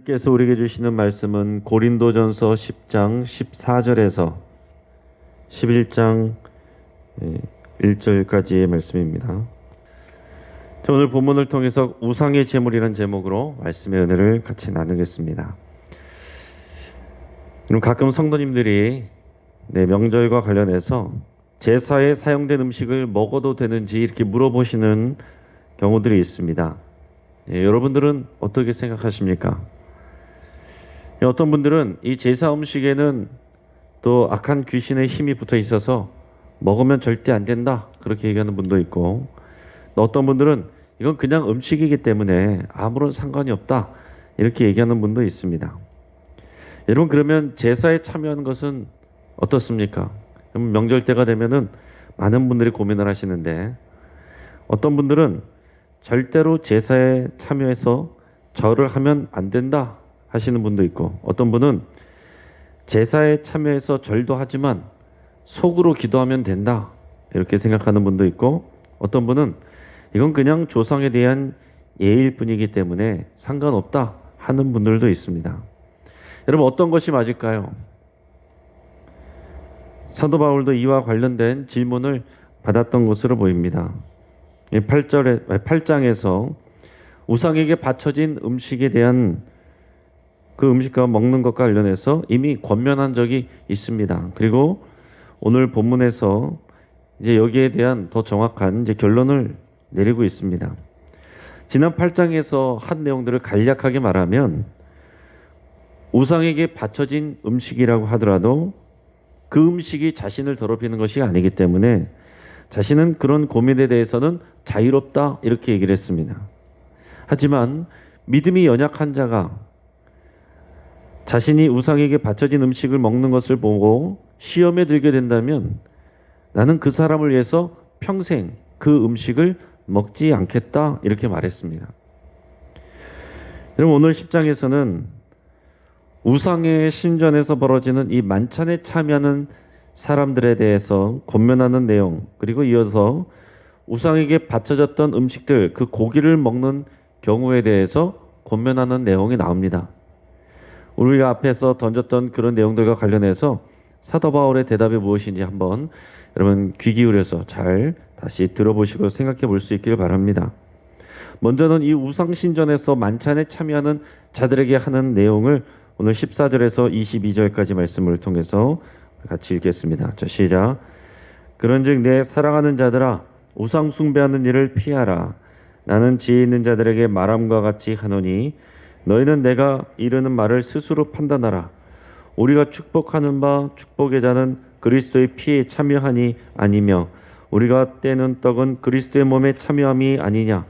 께서 우리에게 주시는 말씀은 고린도전서 10장 14절에서 11장 1절까지의 말씀입니다. 오늘 본문을 통해서 우상의 제물이라는 제목으로 말씀의 은혜를 같이 나누겠습니다. 가끔 성도님들이 명절과 관련해서 제사에 사용된 음식을 먹어도 되는지 이렇게 물어보시는 경우들이 있습니다. 여러분들은 어떻게 생각하십니까? 어떤 분들은 이 제사 음식에는 또 악한 귀신의 힘이 붙어 있어서 먹으면 절대 안 된다 그렇게 얘기하는 분도 있고, 또 어떤 분들은 이건 그냥 음식이기 때문에 아무런 상관이 없다 이렇게 얘기하는 분도 있습니다. 여러분, 그러면 제사에 참여하는 것은 어떻습니까? 명절 때가 되면은 많은 분들이 고민을 하시는데, 어떤 분들은 절대로 제사에 참여해서 절을 하면 안 된다 하시는 분도 있고, 어떤 분은 제사에 참여해서 절도 하지만 속으로 기도하면 된다 이렇게 생각하는 분도 있고, 어떤 분은 이건 그냥 조상에 대한 예일 뿐이기 때문에 상관없다 하는 분들도 있습니다. 여러분, 어떤 것이 맞을까요? 사도 바울도 이와 관련된 질문을 받았던 것으로 보입니다. 8장에서 우상에게 바쳐진 음식에 대한 그 음식과 먹는 것과 관련해서 이미 권면한 적이 있습니다. 그리고 오늘 본문에서 이제 여기에 대한 더 정확한 이제 결론을 내리고 있습니다. 지난 8장에서 한 내용들을 간략하게 말하면, 우상에게 바쳐진 음식이라고 하더라도 그 음식이 자신을 더럽히는 것이 아니기 때문에 자신은 그런 고민에 대해서는 자유롭다 이렇게 얘기를 했습니다. 하지만 믿음이 연약한 자가 자신이 우상에게 바쳐진 음식을 먹는 것을 보고 시험에 들게 된다면 나는 그 사람을 위해서 평생 그 음식을 먹지 않겠다 이렇게 말했습니다. 여러분, 오늘 10장에서는 우상의 신전에서 벌어지는 이 만찬에 참여하는 사람들에 대해서 권면하는 내용, 그리고 이어서 우상에게 바쳐졌던 음식들, 그 고기를 먹는 경우에 대해서 권면하는 내용이 나옵니다. 우리가 앞에서 던졌던 그런 내용들과 관련해서 사도 바울의 대답이 무엇인지 한번 여러분 귀 기울여서 잘 다시 들어보시고 생각해 볼 수 있기를 바랍니다. 먼저는 이 우상신전에서 만찬에 참여하는 자들에게 하는 내용을 오늘 14절에서 22절까지 말씀을 통해서 같이 읽겠습니다. 자, 시작. 그런즉 내 사랑하는 자들아, 우상 숭배하는 일을 피하라. 나는 지혜 있는 자들에게 말함과 같이 하노니 너희는 내가 이르는 말을 스스로 판단하라. 우리가 축복하는 바 축복의 자는 그리스도의 피에 참여하니 아니며, 우리가 떼는 떡은 그리스도의 몸에 참여함이 아니냐.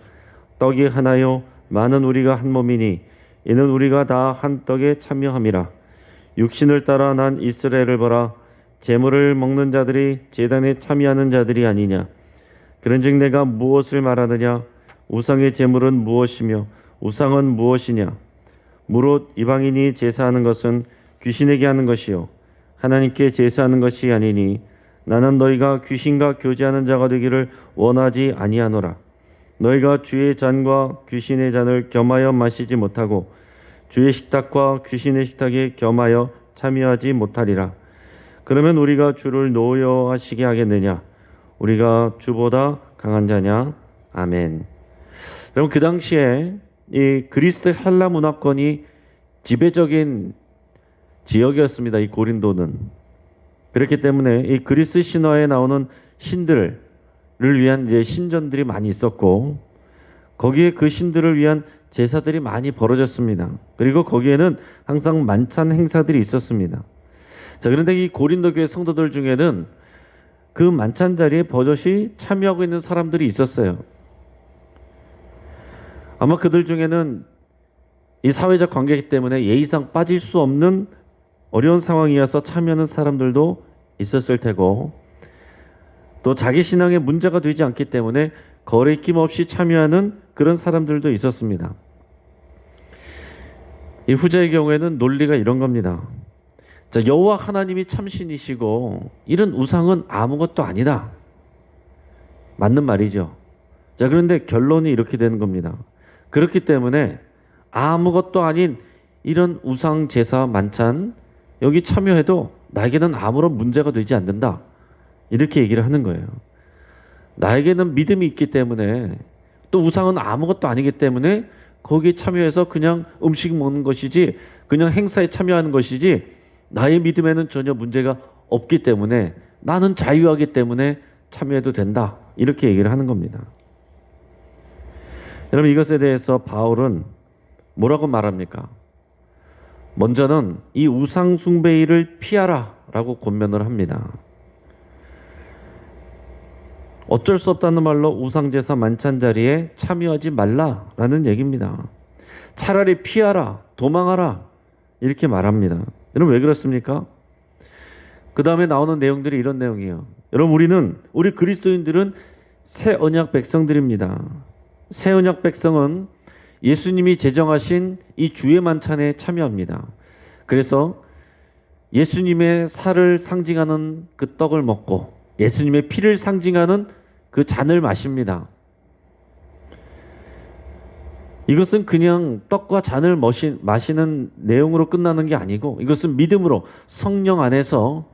떡이 하나요 많은 우리가 한 몸이니 이는 우리가 다 한 떡에 참여함이라. 육신을 따라 난 이스라엘을 보라. 제물을 먹는 자들이 제단에 참여하는 자들이 아니냐. 그런즉 내가 무엇을 말하느냐. 우상의 제물은 무엇이며 우상은 무엇이냐. 무릇 이방인이 제사하는 것은 귀신에게 하는 것이요 하나님께 제사하는 것이 아니니, 나는 너희가 귀신과 교제하는 자가 되기를 원하지 아니하노라. 너희가 주의 잔과 귀신의 잔을 겸하여 마시지 못하고 주의 식탁과 귀신의 식탁에 겸하여 참여하지 못하리라. 그러면 우리가 주를 노여하시게 하겠느냐. 우리가 주보다 강한 자냐. 아멘. 여러분, 그 당시에 이 그리스 헬라 문화권이 지배적인 지역이었습니다. 이 고린도는. 그렇기 때문에 이 그리스 신화에 나오는 신들을 위한 이제 신전들이 많이 있었고, 거기에 그 신들을 위한 제사들이 많이 벌어졌습니다. 그리고 거기에는 항상 만찬 행사들이 있었습니다. 자, 그런데 이 고린도 교회 성도들 중에는 그 만찬 자리에 버젓이 참여하고 있는 사람들이 있었어요. 아마 그들 중에는 이 사회적 관계이기 때문에 예의상 빠질 수 없는 어려운 상황이어서 참여하는 사람들도 있었을 테고, 또 자기 신앙에 문제가 되지 않기 때문에 거리낌 없이 참여하는 그런 사람들도 있었습니다. 이 후자의 경우에는 논리가 이런 겁니다. 자, 여호와 하나님이 참신이시고 이런 우상은 아무것도 아니다. 맞는 말이죠. 자, 그런데 결론이 이렇게 되는 겁니다. 그렇기 때문에 아무것도 아닌 이런 우상 제사 만찬 여기 참여해도 나에게는 아무런 문제가 되지 않는다. 이렇게 얘기를 하는 거예요. 나에게는 믿음이 있기 때문에 또 우상은 아무것도 아니기 때문에 거기에 참여해서 그냥 음식 먹는 것이지 그냥 행사에 참여하는 것이지 나의 믿음에는 전혀 문제가 없기 때문에 나는 자유하기 때문에 참여해도 된다. 이렇게 얘기를 하는 겁니다. 여러분 이것에 대해서 바울은 뭐라고 말합니까? 먼저는 이 우상 숭배를 피하라 라고 권면을 합니다. 어쩔 수 없다는 말로 우상제사 만찬 자리에 참여하지 말라라는 얘기입니다. 차라리 피하라, 도망하라 이렇게 말합니다. 여러분 왜 그렇습니까? 그 다음에 나오는 내용들이 이런 내용이에요. 여러분 우리 그리스도인들은 새 언약 백성들입니다. 새 언약 백성은 예수님이 제정하신 이 주의 만찬에 참여합니다. 그래서 예수님의 살을 상징하는 그 떡을 먹고 예수님의 피를 상징하는 그 잔을 마십니다. 이것은 그냥 떡과 잔을 마시는 내용으로 끝나는 게 아니고 이것은 믿음으로 성령 안에서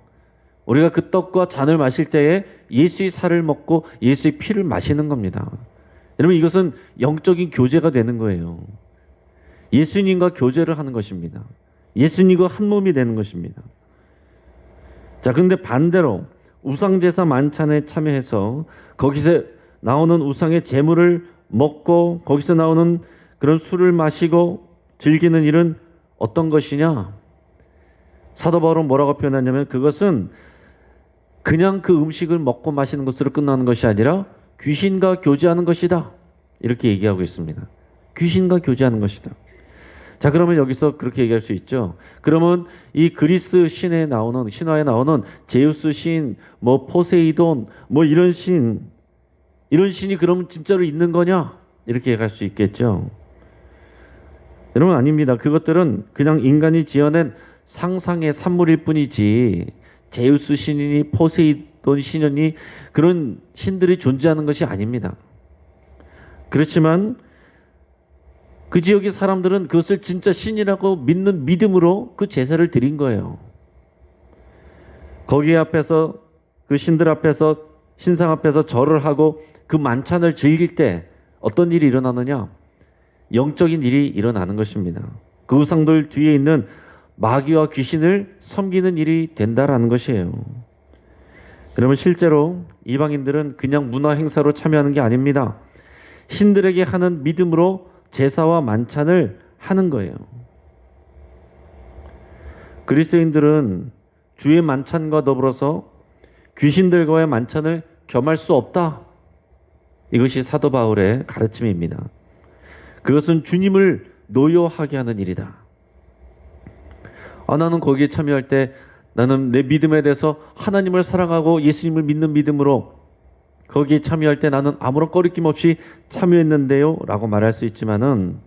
우리가 그 떡과 잔을 마실 때에 예수의 살을 먹고 예수의 피를 마시는 겁니다. 여러분 이것은 영적인 교제가 되는 거예요. 예수님과 교제를 하는 것입니다. 예수님과 한 몸이 되는 것입니다. 자, 그런데 반대로 우상제사 만찬에 참여해서 거기서 나오는 우상의 제물을 먹고 거기서 나오는 그런 술을 마시고 즐기는 일은 어떤 것이냐? 사도 바울은 뭐라고 표현하냐면 그것은 그냥 그 음식을 먹고 마시는 것으로 끝나는 것이 아니라 귀신과 교제하는 것이다. 이렇게 얘기하고 있습니다. 귀신과 교제하는 것이다. 자, 그러면 여기서 그렇게 얘기할 수 있죠. 그러면 이 그리스 신화에 나오는 제우스 신, 뭐 포세이돈, 뭐 이런 신이 그러면 진짜로 있는 거냐? 이렇게 얘기할 수 있겠죠. 여러분 아닙니다. 그것들은 그냥 인간이 지어낸 상상의 산물일 뿐이지 제우스 신이니 포세이돈 신이니 그런 신들이 존재하는 것이 아닙니다. 그렇지만 그 지역의 사람들은 그것을 진짜 신이라고 믿는 믿음으로 그 제사를 드린 거예요. 거기 앞에서 그 신들 앞에서 신상 앞에서 절을 하고 그 만찬을 즐길 때 어떤 일이 일어나느냐? 영적인 일이 일어나는 것입니다. 그 우상들 뒤에 있는 마귀와 귀신을 섬기는 일이 된다라는 것이에요. 여러분 실제로 이방인들은 그냥 문화 행사로 참여하는 게 아닙니다. 신들에게 하는 믿음으로 제사와 만찬을 하는 거예요. 그리스도인들은 주의 만찬과 더불어서 귀신들과의 만찬을 겸할 수 없다. 이것이 사도 바울의 가르침입니다. 그것은 주님을 노여하게 하는 일이다. 나는 거기에 참여할 때 나는 내 믿음에 대해서 하나님을 사랑하고 예수님을 믿는 믿음으로 거기에 참여할 때 나는 아무런 꺼리낌 없이 참여했는데요 라고 말할 수 있지만은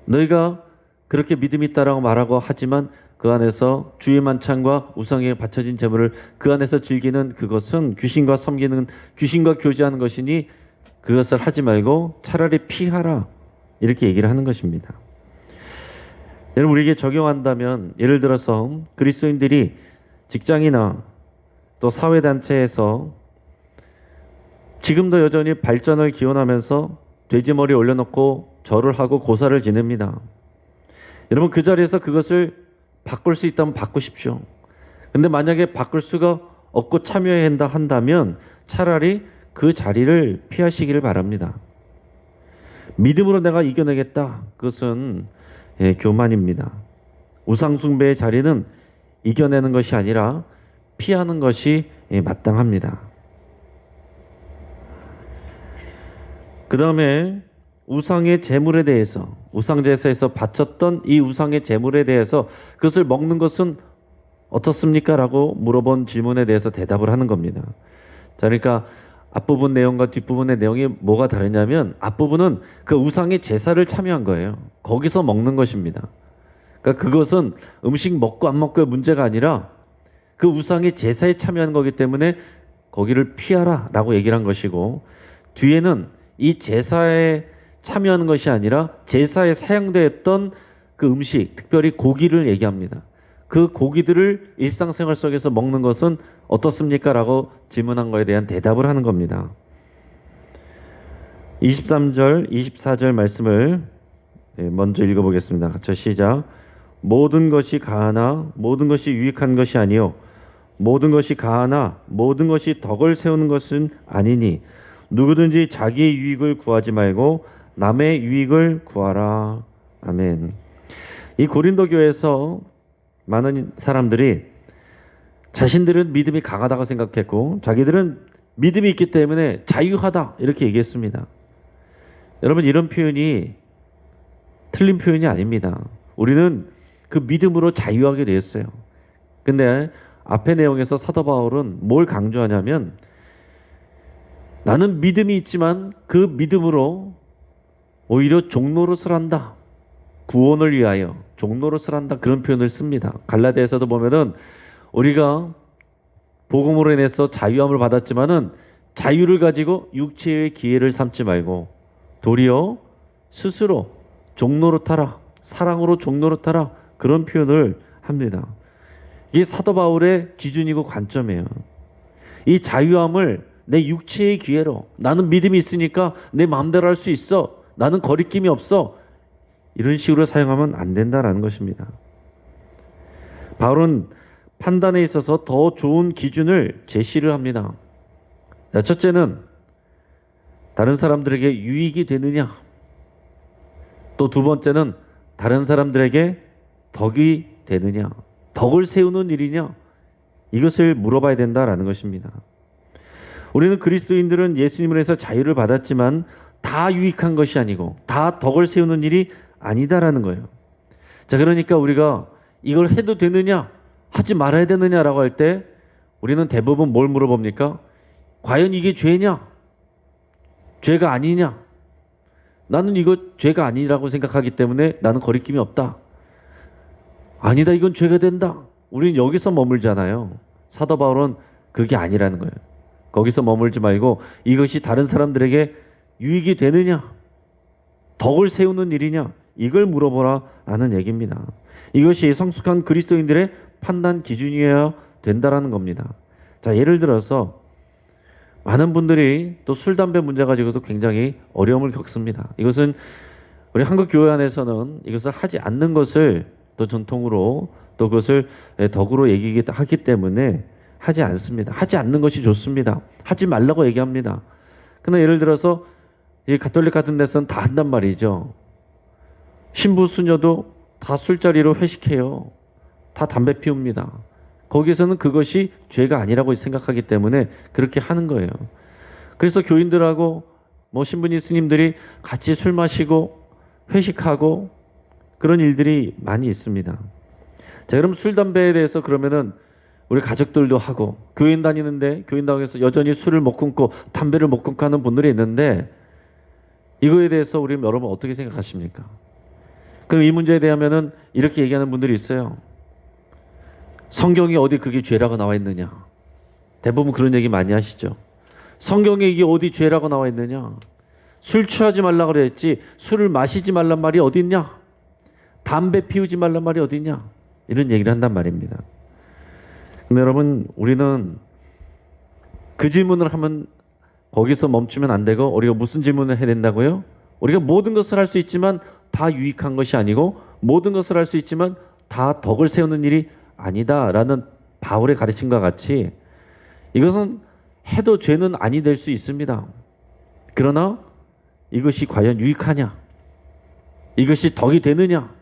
너희가 그렇게 믿음이 있다라고 말하고 하지만 그 안에서 주의 만찬과 우상에 바쳐진 제물을 그 안에서 즐기는 그것은 귀신과 교제하는 것이니 그것을 하지 말고 차라리 피하라 이렇게 얘기를 하는 것입니다. 여러분 우리에게 적용한다면 예를 들어서 그리스도인들이 직장이나 또 사회단체에서 지금도 여전히 발전을 기원하면서 돼지머리 올려놓고 절을 하고 고사를 지냅니다. 여러분 그 자리에서 그것을 바꿀 수 있다면 바꾸십시오. 근데 만약에 바꿀 수가 없고 참여해야 한다면 차라리 그 자리를 피하시기를 바랍니다. 믿음으로 내가 이겨내겠다. 그것은 교만입니다. 우상숭배의 자리는 이겨내는 것이 아니라 피하는 것이 마땅합니다. 그 다음에 우상의 제물에 대해서 우상제사에서 바쳤던 이 우상의 제물에 대해서 그것을 먹는 것은 어떻습니까? 라고 물어본 질문에 대해서 대답을 하는 겁니다. 자, 그러니까 앞부분 내용과 뒷부분의 내용이 뭐가 다르냐면 앞부분은 그 우상의 제사를 참여한 거예요. 거기서 먹는 것입니다. 그러니까 그것은 음식 먹고 안 먹고의 문제가 아니라 그 우상의 제사에 참여한 거기 때문에 거기를 피하라 라고 얘기를 한 것이고 뒤에는 이 제사에 참여하는 것이 아니라 제사에 사용되었던 그 음식, 특별히 고기를 얘기합니다. 그 고기들을 일상생활 속에서 먹는 것은 어떻습니까? 라고 질문한 거에 대한 대답을 하는 겁니다. 23절, 24절 말씀을 먼저 읽어보겠습니다. 같이 시작. 모든 것이 가하나 모든 것이 유익한 것이 아니요 모든 것이 가하나 모든 것이 덕을 세우는 것은 아니니 누구든지 자기의 유익을 구하지 말고 남의 유익을 구하라. 아멘. 이 고린도 교회에서 많은 사람들이 자신들은 믿음이 강하다고 생각했고 자기들은 믿음이 있기 때문에 자유하다 이렇게 얘기했습니다. 여러분 이런 표현이 틀린 표현이 아닙니다. 우리는 그 믿음으로 자유하게 되었어요. 근데 앞의 내용에서 사도 바울은 뭘 강조하냐면 나는 믿음이 있지만 그 믿음으로 오히려 종노릇을 한다. 구원을 위하여 종노릇을 한다. 그런 표현을 씁니다. 갈라디아에서도 보면은 우리가 복음으로 인해서 자유함을 받았지만은 자유를 가지고 육체의 기회를 삼지 말고 도리어 스스로 종노릇하라. 사랑으로 종노릇하라. 그런 표현을 합니다. 이게 사도 바울의 기준이고 관점이에요. 이 자유함을 내 육체의 기회로 나는 믿음이 있으니까 내 마음대로 할 수 있어. 나는 거리낌이 없어. 이런 식으로 사용하면 안 된다라는 것입니다. 바울은 판단에 있어서 더 좋은 기준을 제시를 합니다. 첫째는 다른 사람들에게 유익이 되느냐. 또 두 번째는 다른 사람들에게 덕이 되느냐. 덕을 세우는 일이냐. 이것을 물어봐야 된다라는 것입니다. 우리는 그리스도인들은 예수님을 해서 자유를 받았지만 다 유익한 것이 아니고 다 덕을 세우는 일이 아니다라는 거예요. 자, 그러니까 우리가 이걸 해도 되느냐 하지 말아야 되느냐라고 할 때 우리는 대부분 뭘 물어봅니까? 과연 이게 죄냐? 죄가 아니냐? 나는 이거 죄가 아니라고 생각하기 때문에 나는 거리낌이 없다. 아니다, 이건 죄가 된다. 우리는 여기서 머물잖아요. 사도 바울은 그게 아니라는 거예요. 거기서 머물지 말고 이것이 다른 사람들에게 유익이 되느냐? 덕을 세우는 일이냐? 이걸 물어보라 라는 얘기입니다. 이것이 성숙한 그리스도인들의 판단 기준이어야 된다라는 겁니다. 자, 예를 들어서 많은 분들이 또 술, 담배 문제 가지고도 굉장히 어려움을 겪습니다. 이것은 우리 한국 교회 안에서는 이것을 하지 않는 것을 또 전통으로 또 그것을 덕으로 얘기하기 때문에 하지 않습니다. 하지 않는 것이 좋습니다. 하지 말라고 얘기합니다. 그러나 예를 들어서 이 가톨릭 같은 데서는 다 한단 말이죠. 신부 수녀도 다 술자리로 회식해요. 다 담배 피웁니다. 거기에서는 그것이 죄가 아니라고 생각하기 때문에 그렇게 하는 거예요. 그래서 교인들하고 뭐 신부님 스님들이 같이 술 마시고 회식하고 그런 일들이 많이 있습니다. 자, 그럼 술, 담배에 대해서 그러면은 우리 가족들도 하고 교인 다니는데 교인당에서 여전히 술을 못 끊고 담배를 못 끊고 하는 분들이 있는데 이거에 대해서 우리 여러분 어떻게 생각하십니까? 그럼 이 문제에 대하면은 이렇게 얘기하는 분들이 있어요. 성경이 어디 그게 죄라고 나와 있느냐? 대부분 그런 얘기 많이 하시죠. 성경에 이게 어디 죄라고 나와 있느냐? 술 취하지 말라 그랬지 술을 마시지 말란 말이 어디 있냐? 담배 피우지 말란 말이 어디 있냐? 이런 얘기를 한단 말입니다. 근데 여러분 우리는 그 질문을 하면 거기서 멈추면 안 되고 우리가 무슨 질문을 해야 된다고요? 우리가 모든 것을 할 수 있지만 다 유익한 것이 아니고 모든 것을 할 수 있지만 다 덕을 세우는 일이 아니다라는 바울의 가르침과 같이 이것은 해도 죄는 아니 될 수 있습니다. 그러나 이것이 과연 유익하냐? 이것이 덕이 되느냐?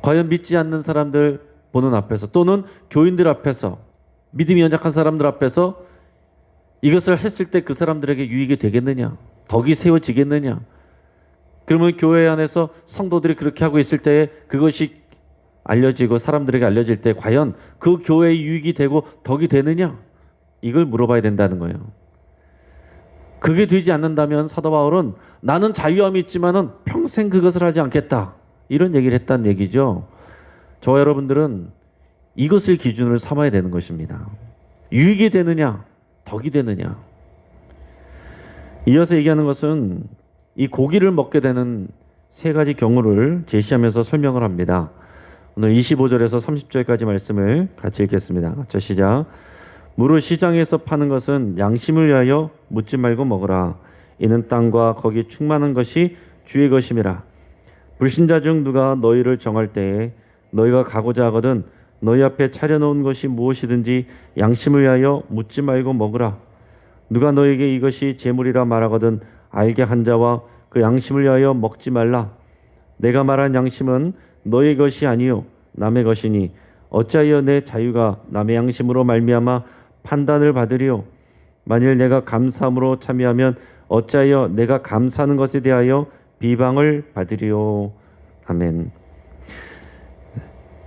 과연 믿지 않는 사람들 보는 앞에서 또는 교인들 앞에서 믿음이 연약한 사람들 앞에서 이것을 했을 때 그 사람들에게 유익이 되겠느냐? 덕이 세워지겠느냐? 그러면 교회 안에서 성도들이 그렇게 하고 있을 때에 그것이 알려지고 사람들에게 알려질 때 과연 그 교회의 유익이 되고 덕이 되느냐? 이걸 물어봐야 된다는 거예요. 그게 되지 않는다면 사도 바울은 나는 자유함이 있지만은 평생 그것을 하지 않겠다. 이런 얘기를 했다는 얘기죠. 저와 여러분들은 이것을 기준으로 삼아야 되는 것입니다. 유익이 되느냐? 덕이 되느냐? 이어서 얘기하는 것은 이 고기를 먹게 되는 세 가지 경우를 제시하면서 설명을 합니다. 오늘 25절에서 30절까지 말씀을 같이 읽겠습니다. 자, 시작. 무릇 시장에서 파는 것은 양심을 위하여 묻지 말고 먹으라. 이는 땅과 거기 충만한 것이 주의 것임이라. 불신자 중 누가 너희를 정할 때에 너희가 가고자 하거든 너희 앞에 차려놓은 것이 무엇이든지 양심을 위하여 묻지 말고 먹으라. 누가 너에게 이것이 재물이라 말하거든 알게 한 자와 그 양심을 위하여 먹지 말라. 내가 말한 양심은 너의 것이 아니요 남의 것이니 어찌하여 내 자유가 남의 양심으로 말미암아 판단을 받으리요. 만일 내가 감사함으로 참여하면 어찌하여 내가 감사하는 것에 대하여 비방을 받으리요. 아멘.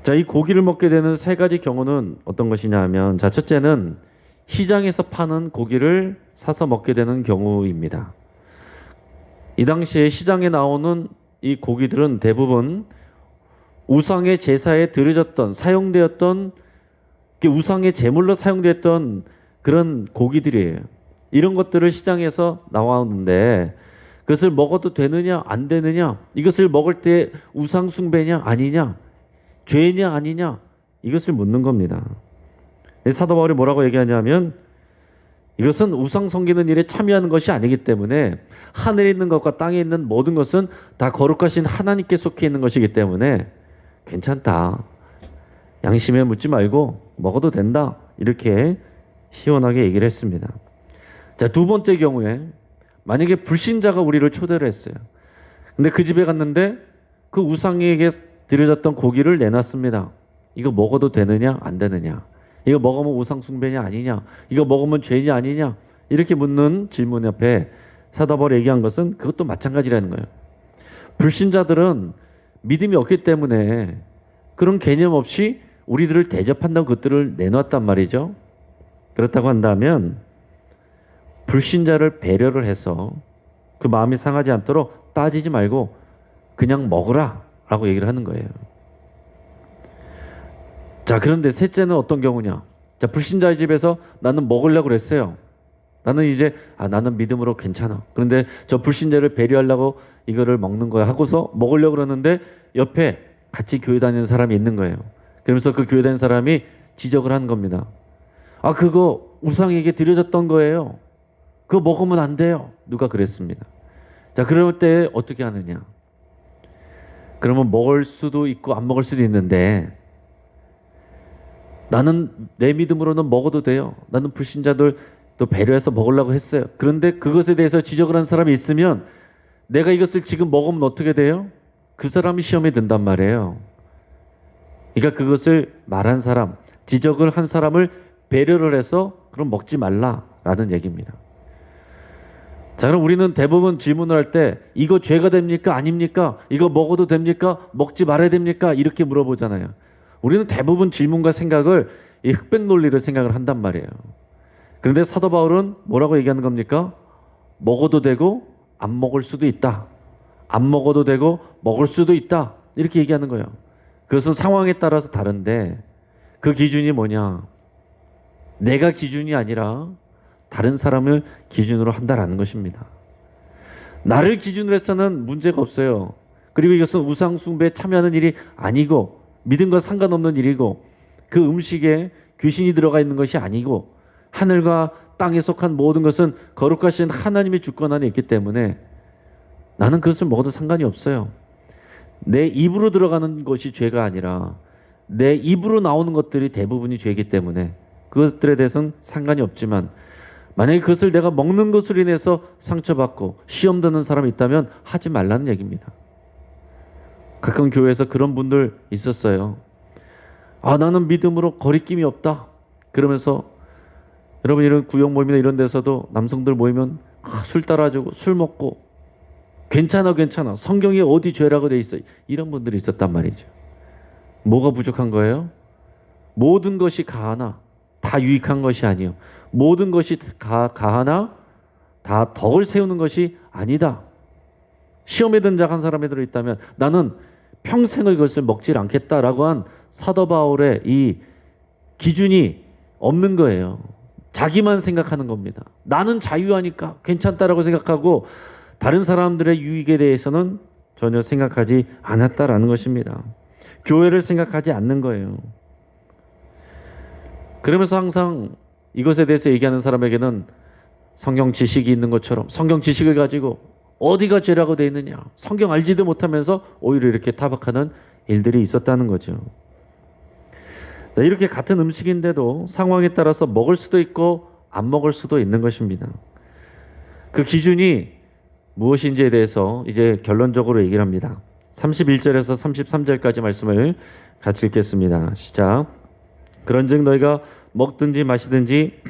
자, 이 고기를 먹게 되는 세 가지 경우는 어떤 것이냐 하면, 자, 첫째는 시장에서 파는 고기를 사서 먹게 되는 경우입니다. 이 당시에 시장에 나오는 이 고기들은 대부분 우상의 제사에 드려졌던, 사용되었던, 우상의 제물로 사용됐던 그런 고기들이에요. 이런 것들을 시장에서 나왔는데 그것을 먹어도 되느냐 안 되느냐, 이것을 먹을 때 우상 숭배냐 아니냐, 죄냐 아니냐, 이것을 묻는 겁니다. 사도 바울이 뭐라고 얘기하냐면, 이것은 우상 섬기는 일에 참여하는 것이 아니기 때문에 하늘에 있는 것과 땅에 있는 모든 것은 다 거룩하신 하나님께 속해 있는 것이기 때문에 괜찮다. 양심에 묻지 말고 먹어도 된다. 이렇게 시원하게 얘기를 했습니다. 자, 두 번째 경우에 만약에 불신자가 우리를 초대를 했어요. 근데 그 집에 갔는데 그 우상에게 드려졌던 고기를 내놨습니다. 이거 먹어도 되느냐 안 되느냐, 이거 먹으면 우상 숭배냐 아니냐, 이거 먹으면 죄냐 아니냐, 이렇게 묻는 질문 옆에 사도 바울이 얘기한 것은 그것도 마찬가지라는 거예요. 불신자들은 믿음이 없기 때문에 그런 개념 없이 우리들을 대접한다고 그것들을 내놨단 말이죠. 그렇다고 한다면 불신자를 배려를 해서 그 마음이 상하지 않도록 따지지 말고 그냥 먹으라 라고 얘기를 하는 거예요. 자, 그런데 셋째는 어떤 경우냐. 자, 불신자의 집에서 나는 먹으려고 그랬어요. 나는 이제 나는 믿음으로 괜찮아. 그런데 저 불신자를 배려하려고 이거를 먹는 거야 하고서 먹으려고 그러는데 옆에 같이 교회 다니는 사람이 있는 거예요. 그러면서 그 교회 다니는 사람이 지적을 하는 겁니다. 그거 우상에게 드려졌던 거예요. 그거 먹으면 안 돼요. 누가 그랬습니다. 자, 그럴 때 어떻게 하느냐. 그러면 먹을 수도 있고 안 먹을 수도 있는데, 나는 내 믿음으로는 먹어도 돼요. 나는 불신자들 또 배려해서 먹으려고 했어요. 그런데 그것에 대해서 지적을 한 사람이 있으면 내가 이것을 지금 먹으면 어떻게 돼요? 그 사람이 시험에 든단 말이에요. 그러니까 그것을 말한 사람, 지적을 한 사람을 배려를 해서 그럼 먹지 말라라는 얘기입니다. 자, 그럼 우리는 대부분 질문을 할 때 이거 죄가 됩니까? 아닙니까? 이거 먹어도 됩니까? 먹지 말아야 됩니까? 이렇게 물어보잖아요. 우리는 대부분 질문과 생각을 이 흑백 논리를 생각을 한단 말이에요. 그런데 사도 바울은 뭐라고 얘기하는 겁니까? 먹어도 되고 안 먹을 수도 있다. 안 먹어도 되고 먹을 수도 있다. 이렇게 얘기하는 거예요. 그것은 상황에 따라서 다른데 그 기준이 뭐냐? 내가 기준이 아니라 다른 사람을 기준으로 한다라는 것입니다. 나를 기준으로 해서는 문제가 없어요. 그리고 이것은 우상 숭배에 참여하는 일이 아니고 믿음과 상관없는 일이고 그 음식에 귀신이 들어가 있는 것이 아니고 하늘과 땅에 속한 모든 것은 거룩하신 하나님의 주권 안에 있기 때문에 나는 그것을 먹어도 상관이 없어요. 내 입으로 들어가는 것이 죄가 아니라 내 입으로 나오는 것들이 대부분이 죄이기 때문에 그것들에 대해서는 상관이 없지만, 만약에 그것을 내가 먹는 것으로 인해서 상처받고 시험 드는 사람이 있다면 하지 말라는 얘기입니다. 가끔 교회에서 그런 분들 있었어요. 나는 믿음으로 거리낌이 없다. 그러면서 여러분 이런 구역 모임이나 이런 데서도 남성들 모이면 술 따라주고 술 먹고 괜찮아 성경에 어디 죄라고 돼 있어, 이런 분들이 있었단 말이죠. 뭐가 부족한 거예요? 모든 것이 가하나 다 유익한 것이 아니요 모든 것이 가하나 다 덕을 세우는 것이 아니다. 시험에 든 자 한 사람이 들어있다면 나는 평생을 그것을 먹질 않겠다라고 한 사도 바울의 이 기준이 없는 거예요. 자기만 생각하는 겁니다. 나는 자유하니까 괜찮다라고 생각하고 다른 사람들의 유익에 대해서는 전혀 생각하지 않았다라는 것입니다. 교회를 생각하지 않는 거예요. 그러면서 항상 이것에 대해서 얘기하는 사람에게는 성경 지식이 있는 것처럼 성경 지식을 가지고 어디가 죄라고 되어 있느냐, 성경 알지도 못하면서 오히려 이렇게 타박하는 일들이 있었다는 거죠. 이렇게 같은 음식인데도 상황에 따라서 먹을 수도 있고 안 먹을 수도 있는 것입니다. 그 기준이 무엇인지에 대해서 이제 결론적으로 얘기를 합니다. 31절에서 33절까지 말씀을 같이 읽겠습니다. 시작. 그런즉 너희가 먹든지 마시든지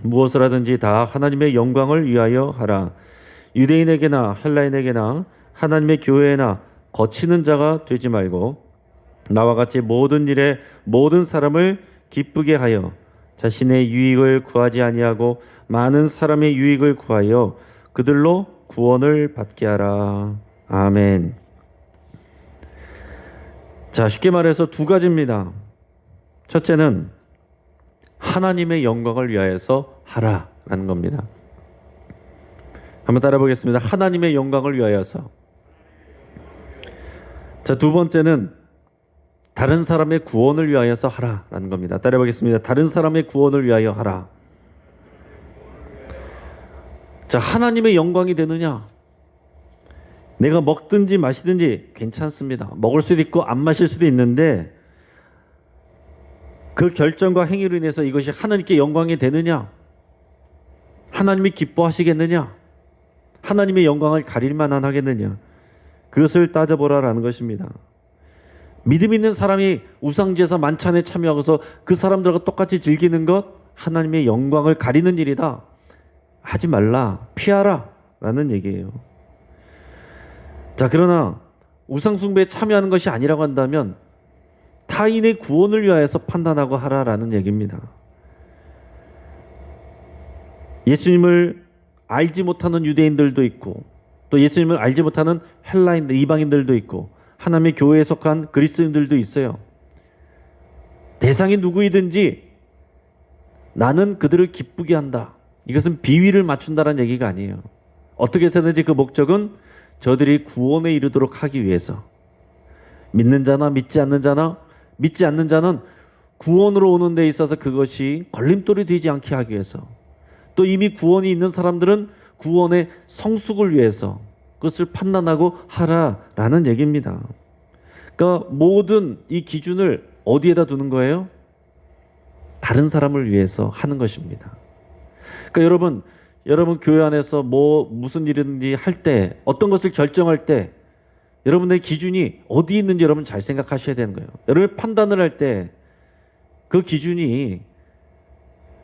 무엇을 하든지 다 하나님의 영광을 위하여 하라. 유대인에게나 헬라인에게나 하나님의 교회에나 거치는 자가 되지 말고 나와 같이 모든 일에 모든 사람을 기쁘게 하여 자신의 유익을 구하지 아니하고 많은 사람의 유익을 구하여 그들로 구원을 받게 하라. 아멘. 자, 쉽게 말해서 두 가지입니다. 첫째는 하나님의 영광을 위하여서 하라라는 겁니다. 한번 따라 보겠습니다. 하나님의 영광을 위하여서. 자, 두 번째는 다른 사람의 구원을 위하여서 하라라는 겁니다. 따라 보겠습니다. 다른 사람의 구원을 위하여 하라. 자, 하나님의 영광이 되느냐? 내가 먹든지 마시든지 괜찮습니다. 먹을 수도 있고 안 마실 수도 있는데 그 결정과 행위로 인해서 이것이 하나님께 영광이 되느냐? 하나님이 기뻐하시겠느냐? 하나님의 영광을 가릴 만한 하겠느냐? 그것을 따져보라라는 것입니다. 믿음 있는 사람이 우상제사 만찬에 참여하고서 그 사람들과 똑같이 즐기는 것, 하나님의 영광을 가리는 일이다. 하지 말라, 피하라 라는 얘기예요. 자, 그러나 우상숭배에 참여하는 것이 아니라고 한다면 타인의 구원을 위하여서 판단하고 하라라는 얘기입니다. 예수님을 알지 못하는 유대인들도 있고 또 예수님을 알지 못하는 헬라인들, 이방인들도 있고 하나님의 교회에 속한 그리스도인들도 있어요. 대상이 누구이든지 나는 그들을 기쁘게 한다. 이것은 비위를 맞춘다는 얘기가 아니에요. 어떻게 해서든지 그 목적은 저들이 구원에 이르도록 하기 위해서. 믿는 자나 믿지 않는 자나 믿지 않는 자는 구원으로 오는 데 있어서 그것이 걸림돌이 되지 않게 하기 위해서. 또 이미 구원이 있는 사람들은 구원의 성숙을 위해서 그것을 판단하고 하라라는 얘기입니다. 그러니까 모든 이 기준을 어디에다 두는 거예요? 다른 사람을 위해서 하는 것입니다. 그러니까 여러분 교회 안에서 무슨 일이든지 할 때, 어떤 것을 결정할 때 여러분의 기준이 어디 있는지 여러분 잘 생각하셔야 되는 거예요. 여러분 판단을 할 때 그 기준이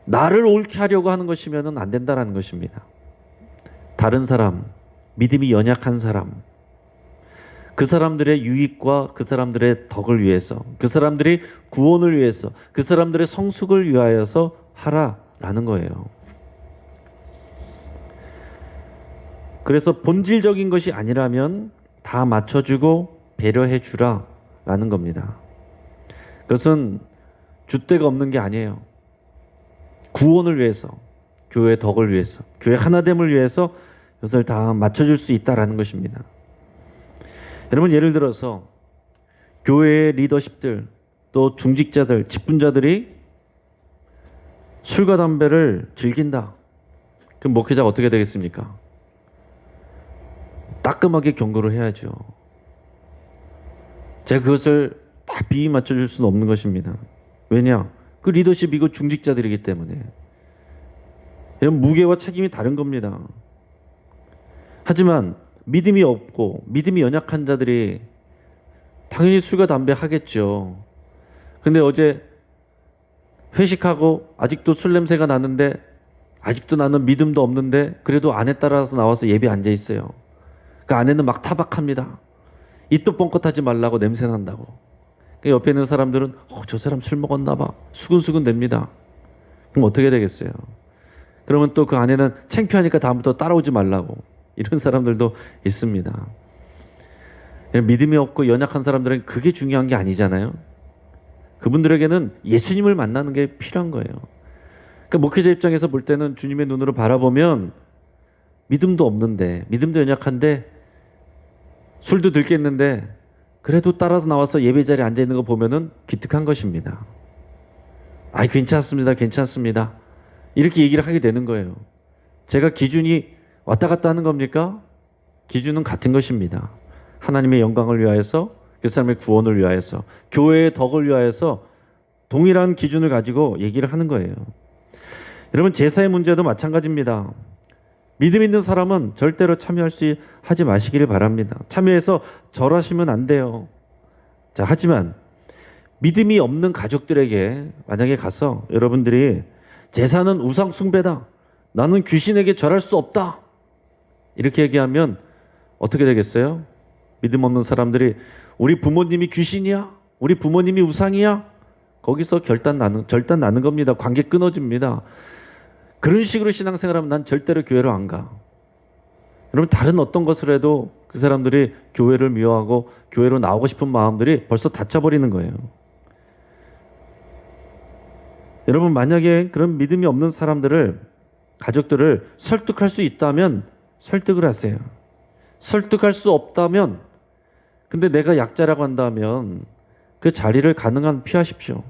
나를 옳게 하려고 하는 것이면 안 된다는 것입니다. 다른 사람, 믿음이 연약한 사람, 그 사람들의 유익과 그 사람들의 덕을 위해서, 그 사람들의 구원을 위해서, 그 사람들의 성숙을 위하여서 하라라는 거예요. 그래서 본질적인 것이 아니라면 다 맞춰주고 배려해 주라라는 겁니다. 그것은 줏대가 없는 게 아니에요. 구원을 위해서, 교회의 덕을 위해서, 교회 하나됨을 위해서 그것을 다 맞춰줄 수 있다라는 것입니다. 여러분, 예를 들어서 교회의 리더십들, 또 중직자들, 직분자들이 술과 담배를 즐긴다. 그럼 목회자가 어떻게 되겠습니까? 따끔하게 경고를 해야죠. 제가 그것을 다 비위 맞춰줄 수는 없는 것입니다. 왜냐? 그 리더십이고 중직자들이기 때문에. 이런 무게와 책임이 다른 겁니다. 하지만 믿음이 없고 믿음이 연약한 자들이 당연히 술과 담배 하겠죠. 근데 어제 회식하고 아직도 술 냄새가 나는데 아직도 나는 믿음도 없는데 그래도 아내 따라서 나와서 예배 앉아 있어요. 그 아내는 막 타박합니다. 입도 뻥끗하지 말라고 냄새 난다고. 그 옆에 있는 사람들은 저 사람 술 먹었나 봐. 수근수근 됩니다. 그럼 어떻게 되겠어요? 그러면 또 그 아내는 창피하니까 다음부터 따라오지 말라고. 이런 사람들도 있습니다. 믿음이 없고 연약한 사람들은 그게 중요한 게 아니잖아요. 그분들에게는 예수님을 만나는 게 필요한 거예요. 그러니까 목회자 입장에서 볼 때는 주님의 눈으로 바라보면 믿음도 없는데, 믿음도 연약한데 술도 들겠는데 그래도 따라서 나와서 예배 자리에 앉아 있는 거 보면은 기특한 것입니다. 아이, 괜찮습니다. 괜찮습니다. 이렇게 얘기를 하게 되는 거예요. 제가 기준이 왔다 갔다 하는 겁니까? 기준은 같은 것입니다. 하나님의 영광을 위하여서, 그 사람의 구원을 위하여서, 교회의 덕을 위하여서 동일한 기준을 가지고 얘기를 하는 거예요. 여러분, 제사의 문제도 마찬가지입니다. 믿음 있는 사람은 절대로 하지 마시기를 바랍니다. 참여해서 절하시면 안 돼요. 자, 하지만 믿음이 없는 가족들에게 만약에 가서 여러분들이 제사는 우상 숭배다, 나는 귀신에게 절할 수 없다, 이렇게 얘기하면 어떻게 되겠어요? 믿음 없는 사람들이 우리 부모님이 귀신이야? 우리 부모님이 우상이야? 거기서 절단 나는 겁니다. 관계 끊어집니다. 그런 식으로 신앙생활하면 난 절대로 교회로 안 가. 여러분, 다른 어떤 것을 해도 그 사람들이 교회를 미워하고 교회로 나오고 싶은 마음들이 벌써 닫혀버리는 거예요. 여러분, 만약에 그런 믿음이 없는 사람들을, 가족들을 설득할 수 있다면 설득을 하세요. 설득할 수 없다면, 근데 내가 약자라고 한다면 그 자리를 가능한 피하십시오.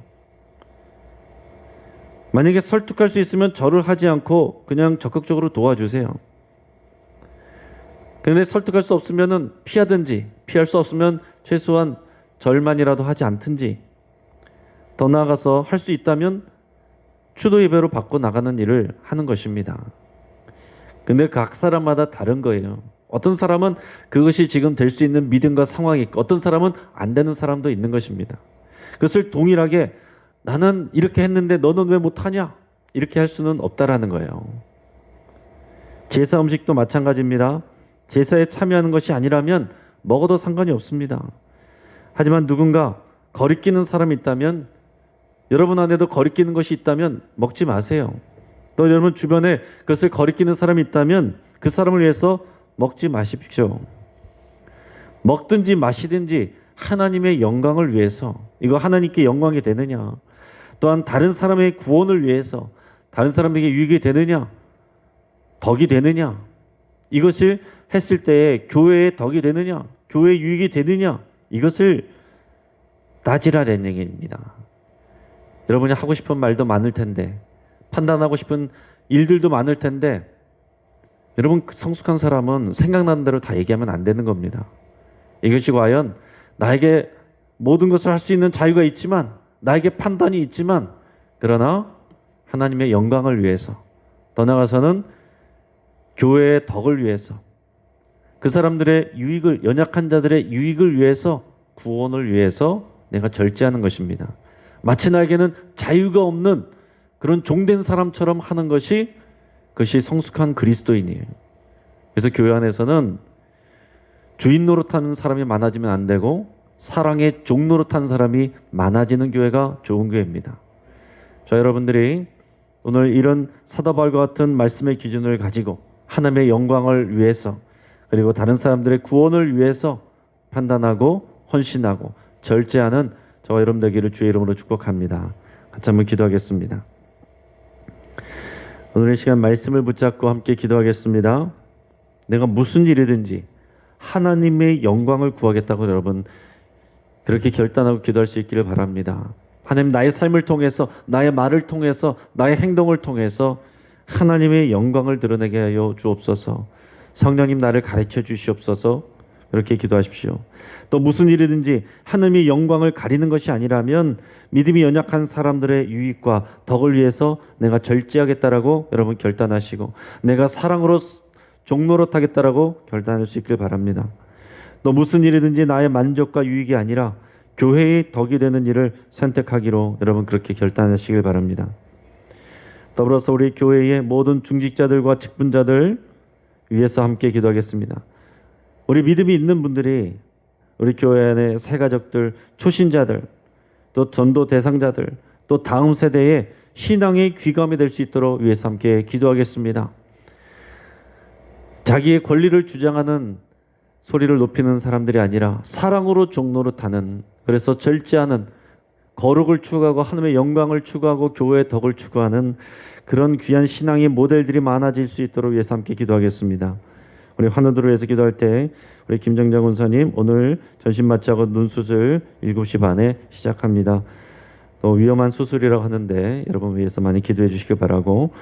만약에 설득할 수 있으면 절을 하지 않고 그냥 적극적으로 도와주세요. 그런데 설득할 수 없으면 피하든지, 피할 수 없으면 최소한 절만이라도 하지 않든지, 더 나아가서 할 수 있다면 추도 예배로 바꿔 나가는 일을 하는 것입니다. 근데 각 사람마다 다른 거예요. 어떤 사람은 그것이 지금 될 수 있는 믿음과 상황이 있고, 어떤 사람은 안 되는 사람도 있는 것입니다. 그것을 동일하게 나는 이렇게 했는데 너는 왜 못하냐, 이렇게 할 수는 없다라는 거예요. 제사 음식도 마찬가지입니다. 제사에 참여하는 것이 아니라면 먹어도 상관이 없습니다. 하지만 누군가 거리끼는 사람이 있다면, 여러분 안에도 거리끼는 것이 있다면 먹지 마세요. 또 여러분 주변에 그것을 거리끼는 사람이 있다면 그 사람을 위해서 먹지 마십시오. 먹든지 마시든지 하나님의 영광을 위해서, 이거 하나님께 영광이 되느냐, 또한 다른 사람의 구원을 위해서 다른 사람에게 유익이 되느냐, 덕이 되느냐, 이것을 했을 때에 교회의 덕이 되느냐, 교회의 유익이 되느냐, 이것을 따지라는 얘기입니다. 여러분이 하고 싶은 말도 많을 텐데, 판단하고 싶은 일들도 많을 텐데, 여러분, 성숙한 사람은 생각나는 대로 다 얘기하면 안 되는 겁니다. 이것이 과연 나에게 모든 것을 할 수 있는 자유가 있지만, 나에게 판단이 있지만, 그러나 하나님의 영광을 위해서, 더 나아가서는 교회의 덕을 위해서, 그 사람들의 유익을, 연약한 자들의 유익을 위해서, 구원을 위해서 내가 절제하는 것입니다. 마치 나에게는 자유가 없는 그런 종된 사람처럼 하는 것이, 그것이 성숙한 그리스도인이에요. 그래서 교회 안에서는 주인 노릇하는 사람이 많아지면 안 되고 사랑의 종 노릇하는 사람이 많아지는 교회가 좋은 교회입니다. 저 여러분들이 오늘 이런 사도 바울과 같은 말씀의 기준을 가지고 하나님의 영광을 위해서, 그리고 다른 사람들의 구원을 위해서 판단하고 헌신하고 절제하는 저와 여러분 되기를 주의 이름으로 축복합니다. 같이 한번 기도하겠습니다. 오늘 이 시간 말씀을 붙잡고 함께 기도하겠습니다. 내가 무슨 일이든지 하나님의 영광을 구하겠다고 여러분 그렇게 결단하고 기도할 수 있기를 바랍니다. 하나님, 나의 삶을 통해서, 나의 말을 통해서, 나의 행동을 통해서 하나님의 영광을 드러내게 하여 주옵소서. 성령님, 나를 가르쳐 주시옵소서. 그렇게 기도하십시오. 또 무슨 일이든지 하나님의 영광을 가리는 것이 아니라면 믿음이 연약한 사람들의 유익과 덕을 위해서 내가 절제하겠다라고 여러분 결단하시고, 내가 사랑으로 종노릇하겠다라고 결단할 수 있길 바랍니다. 또 무슨 일이든지 나의 만족과 유익이 아니라 교회의 덕이 되는 일을 선택하기로 여러분 그렇게 결단하시길 바랍니다. 더불어서 우리 교회의 모든 중직자들과 직분자들 위해서 함께 기도하겠습니다. 우리 믿음이 있는 분들이 우리 교회 안에 새가족들, 초신자들, 또 전도 대상자들, 또 다음 세대의 신앙의 귀감이 될 수 있도록 위해서 함께 기도하겠습니다. 자기의 권리를 주장하는 소리를 높이는 사람들이 아니라 사랑으로 종노릇하는, 그래서 절제하는, 거룩을 추구하고 하나님의 영광을 추구하고 교회의 덕을 추구하는 그런 귀한 신앙의 모델들이 많아질 수 있도록 위해서 함께 기도하겠습니다. 우리 환우들을 위해서 기도할 때 우리 김정장 원사님 오늘 전신 마취하고 눈 수술 7시 반에 시작합니다. 또 위험한 수술이라고 하는데 여러분 위해서 많이 기도해 주시길 바라고,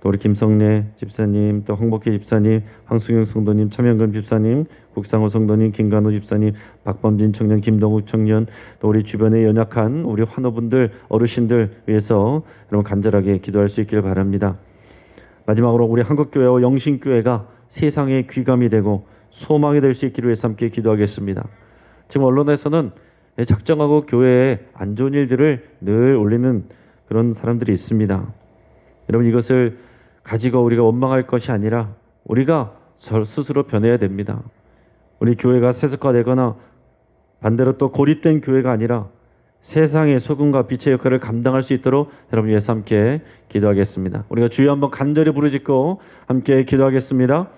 또 우리 김성래 집사님, 또 황복희 집사님, 황승영 성도님, 차명근 집사님, 국상호 성도님, 김간호 집사님, 박범진 청년, 김동욱 청년, 또 우리 주변에 연약한 우리 환우분들, 어르신들 위해서 여러분 간절하게 기도할 수 있기를 바랍니다. 마지막으로 우리 한국교회와 영신교회가 세상의 귀감이 되고 소망이 될 수 있기를 위해서 함께 기도하겠습니다. 지금 언론에서는 작정하고 교회에 안 좋은 일들을 늘 올리는 그런 사람들이 있습니다. 여러분, 이것을 가지고 우리가 원망할 것이 아니라 우리가 스스로 변해야 됩니다. 우리 교회가 세속화되거나 반대로 또 고립된 교회가 아니라 세상의 소금과 빛의 역할을 감당할 수 있도록 여러분 위해서 함께 기도하겠습니다. 우리가 주여 한번 간절히 부르짖고 함께 기도하겠습니다.